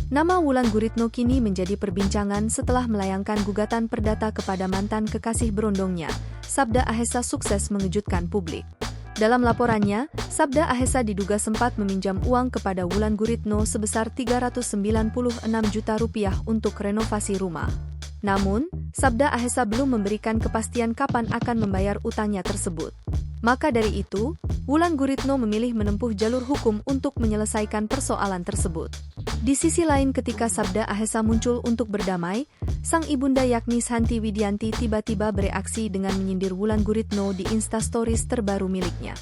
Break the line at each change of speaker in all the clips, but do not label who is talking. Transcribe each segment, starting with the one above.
Nama Wulan Guritno kini menjadi perbincangan setelah melayangkan gugatan perdata kepada mantan kekasih berondongnya. Sabda Ahesa sukses mengejutkan publik. Dalam laporannya, Sabda Ahesa diduga sempat meminjam uang kepada Wulan Guritno sebesar Rp396 juta untuk renovasi rumah. Namun, Sabda Ahesa belum memberikan kepastian kapan akan membayar utangnya tersebut. Maka dari itu, Wulan Guritno memilih menempuh jalur hukum untuk menyelesaikan persoalan tersebut. Di sisi lain, ketika Sabda Ahesa muncul untuk berdamai, sang ibunda yakni Santi Widianti tiba-tiba bereaksi dengan menyindir Wulan Guritno di Instastories terbaru miliknya.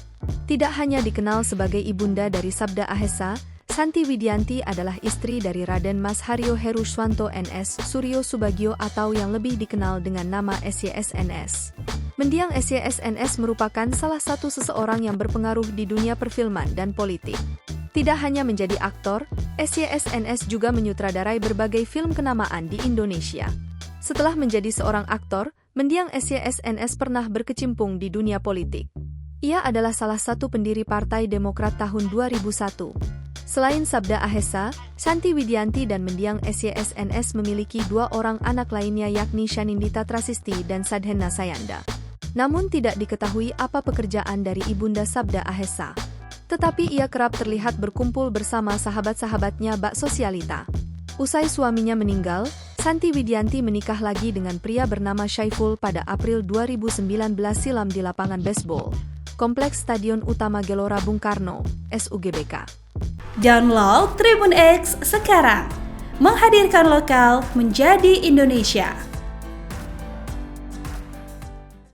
Tidak hanya dikenal sebagai ibunda dari Sabda Ahesa, Santi Widianti adalah istri dari Raden Mas Haryo Herusuanto NS Suryo Subagio atau yang lebih dikenal dengan nama SYSNS. Mendiang SYSNS merupakan salah satu seseorang yang berpengaruh di dunia perfilman dan politik. Tidak hanya menjadi aktor, SYSNS juga menyutradarai berbagai film kenamaan di Indonesia. Setelah menjadi seorang aktor, mendiang SYSNS pernah berkecimpung di dunia politik. Ia adalah salah satu pendiri Partai Demokrat tahun 2001. Selain Sabda Ahesa, Santi Widianti dan mendiang SYSNS memiliki dua orang anak lainnya yakni Shanindita Trasisti dan Sadhena Sayanda. Namun tidak diketahui apa pekerjaan dari ibunda Sabda Ahesa. Tetapi ia kerap terlihat berkumpul bersama sahabat-sahabatnya Bakso Sosialita. Usai suaminya meninggal, Santi Widianti menikah lagi dengan pria bernama Syaiful pada April 2019 silam di lapangan baseball, Kompleks Stadion Utama Gelora Bung Karno, SUGBK.
Download Tribun X sekarang, menghadirkan lokal menjadi Indonesia.